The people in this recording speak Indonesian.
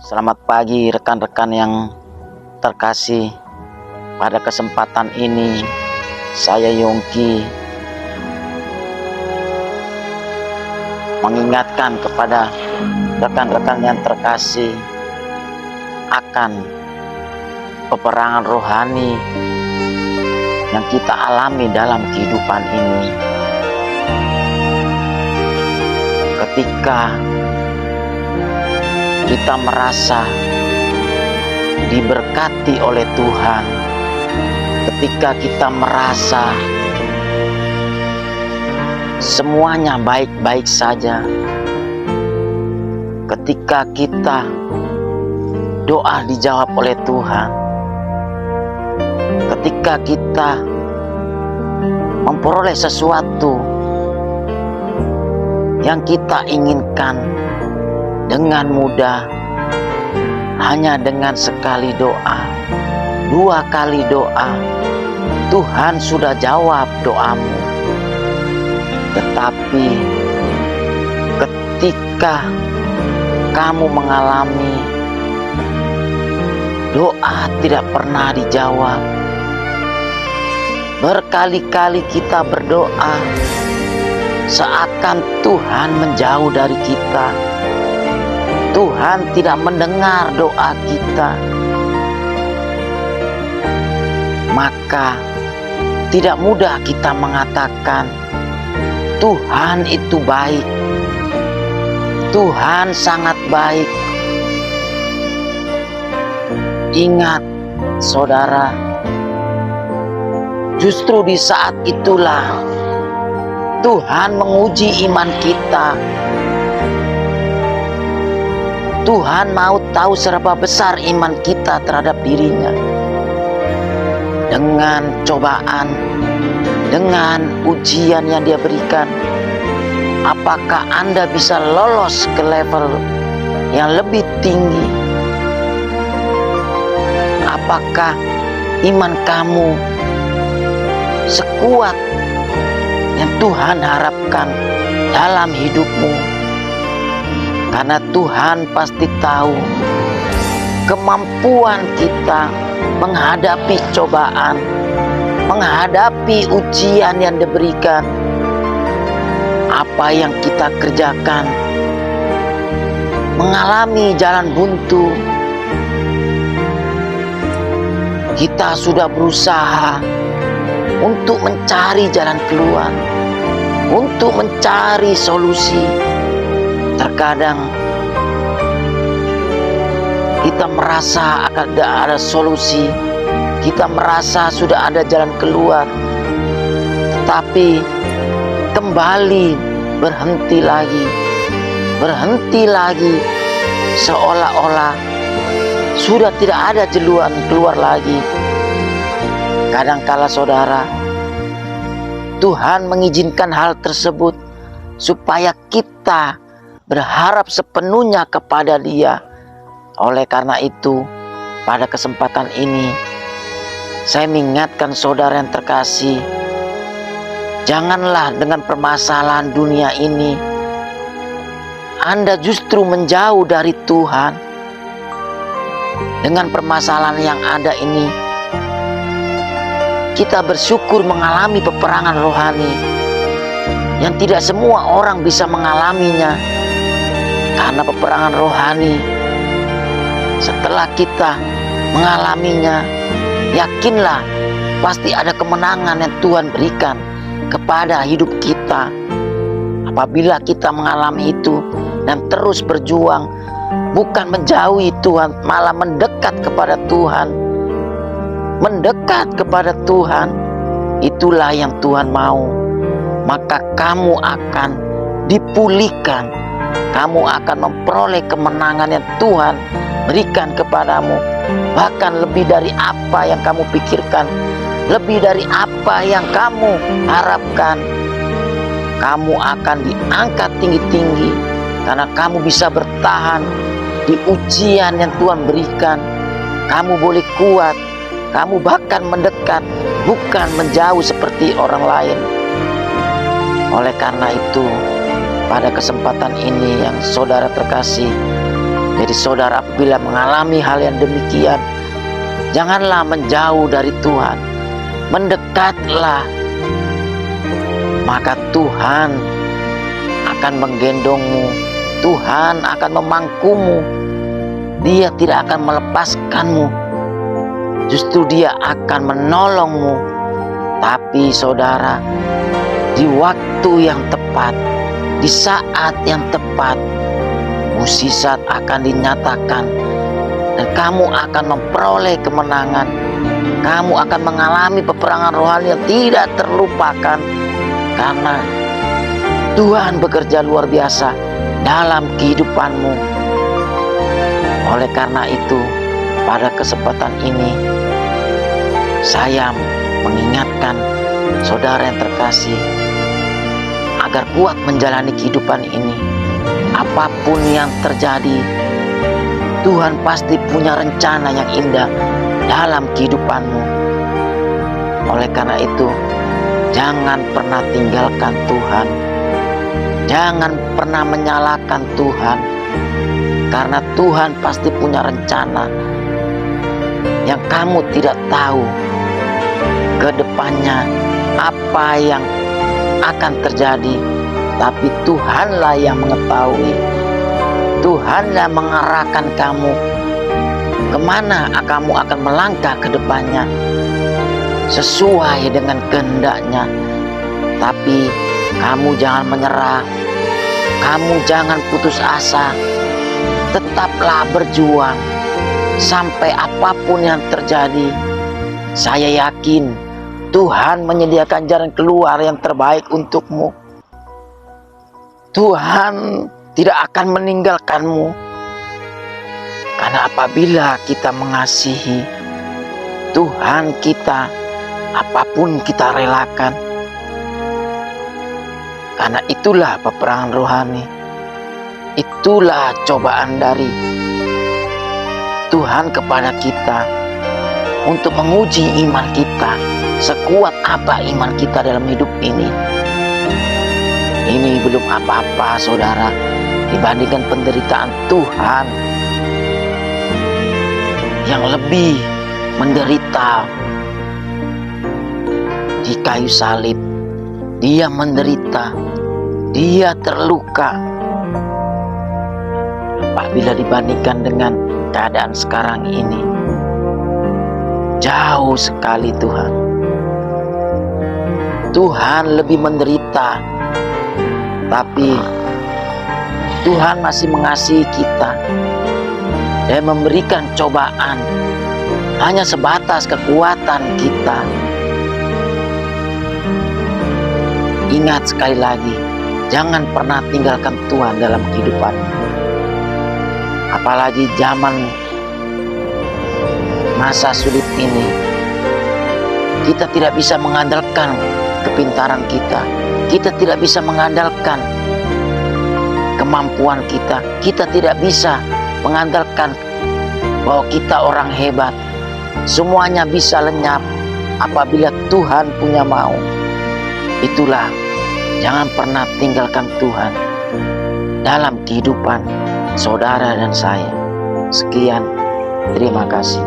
Selamat pagi rekan-rekan yang terkasih. Pada kesempatan ini saya Yongki mengingatkan kepada rekan-rekan yang terkasih akan peperangan rohani yang kita alami dalam kehidupan ini. Ketika kita merasa diberkati oleh Tuhan, ketika kita merasa semuanya baik-baik saja, ketika kita doa dijawab oleh Tuhan, ketika kita memperoleh sesuatu yang kita inginkan dengan mudah, hanya dengan sekali doa, 2 kali doa, Tuhan sudah jawab doamu. Tetapi ketika kamu mengalami doa tidak pernah dijawab, berkali-kali kita berdoa seakan Tuhan menjauh dari kita, Tuhan tidak mendengar doa kita, maka tidak mudah kita mengatakan Tuhan itu baik, Tuhan sangat baik. Ingat saudara, justru di saat itulah Tuhan menguji iman kita. Tuhan mau tahu seberapa besar iman kita terhadap dirinya. Dengan cobaan, dengan ujian yang Dia berikan, apakah Anda bisa lolos ke level yang lebih tinggi? Apakah iman kamu sekuat yang Tuhan harapkan dalam hidupmu? Karena Tuhan pasti tahu kemampuan kita menghadapi cobaan, menghadapi ujian yang diberikan. Apa yang kita kerjakan, mengalami jalan buntu, kita sudah berusaha untuk mencari jalan keluar, untuk mencari solusi. Terkadang kita merasa akan ada solusi, kita merasa sudah ada jalan keluar, tetapi kembali berhenti lagi, seolah-olah sudah tidak ada jalan keluar lagi. Kadangkala saudara, Tuhan mengizinkan hal tersebut supaya kita berharap sepenuhnya kepada Dia. Oleh karena itu, pada kesempatan ini saya mengingatkan saudara yang terkasih, janganlah dengan permasalahan dunia ini Anda justru menjauh dari Tuhan. Dengan permasalahan yang ada ini, kita bersyukur mengalami peperangan rohani yang tidak semua orang bisa mengalaminya. Karena peperangan rohani, setelah kita mengalaminya, yakinlah pasti ada kemenangan yang Tuhan berikan kepada hidup kita. Apabila kita mengalami itu dan terus berjuang, bukan menjauhi Tuhan, malah mendekat kepada Tuhan. Mendekat kepada Tuhan, itulah yang Tuhan mau. Maka kamu akan dipulihkan, kamu akan memperoleh kemenangan yang Tuhan berikan kepadamu. Bahkan lebih dari apa yang kamu pikirkan, lebih dari apa yang kamu harapkan. Kamu akan diangkat tinggi-tinggi karena kamu bisa bertahan di ujian yang Tuhan berikan. Kamu boleh kuat, kamu bahkan mendekat, bukan menjauh seperti orang lain. Oleh karena itu, pada kesempatan ini yang saudara terkasih, Jadi saudara, apabila mengalami hal yang demikian, janganlah menjauh dari Tuhan, mendekatlah, maka Tuhan akan menggendongmu, Tuhan akan memangkumu, Dia tidak akan melepaskanmu, justru Dia akan menolongmu. Tapi saudara, di waktu yang tepat, di saat yang tepat, mukjizat akan dinyatakan dan kamu akan memperoleh kemenangan. Kamu akan mengalami peperangan rohani yang tidak terlupakan, karena Tuhan bekerja luar biasa dalam kehidupanmu. Oleh karena itu, pada kesempatan ini saya mengingatkan saudara yang terkasih agar kuat menjalani kehidupan ini. Apapun yang terjadi, Tuhan pasti punya rencana yang indah dalam kehidupanmu. Oleh karena itu, jangan pernah tinggalkan Tuhan. Jangan pernah menyalahkan Tuhan, karena Tuhan pasti punya rencana yang kamu tidak tahu ke depannya apa yang akan terjadi. Tapi Tuhanlah yang mengetahui. Tuhanlah mengarahkan kamu kemana kamu akan melangkah ke depannya sesuai dengan kehendaknya. Tapi kamu jangan menyerah, kamu jangan putus asa, tetaplah berjuang sampai apapun yang terjadi. Saya yakin Tuhan menyediakan jalan keluar yang terbaik untukmu. Tuhan tidak akan meninggalkanmu, karena apabila kita mengasihi Tuhan kita, apapun kita relakan. Karena itulah peperangan rohani, itulah cobaan dari Tuhan kepada kita untuk menguji iman kita, sekuat apa iman kita dalam hidup ini. Ini belum apa-apa saudara, dibandingkan penderitaan Tuhan yang lebih menderita di kayu salib. Dia menderita, Dia terluka. Apabila dibandingkan dengan keadaan sekarang ini, jauh sekali Tuhan. Tuhan lebih menderita, tapi Tuhan masih mengasihi kita dan memberikan cobaan hanya sebatas kekuatan kita. Ingat sekali lagi, jangan pernah tinggalkan Tuhan dalam kehidupan. Apalagi zaman masa sulit ini, kita tidak bisa mengandalkan kepintaran kita. Kita tidak bisa mengandalkan kemampuan kita. Kita tidak bisa mengandalkan bahwa kita orang hebat. Semuanya bisa lenyap apabila Tuhan punya mau. Itulah, jangan pernah tinggalkan Tuhan dalam kehidupan saudara dan saya. Sekian, terima kasih.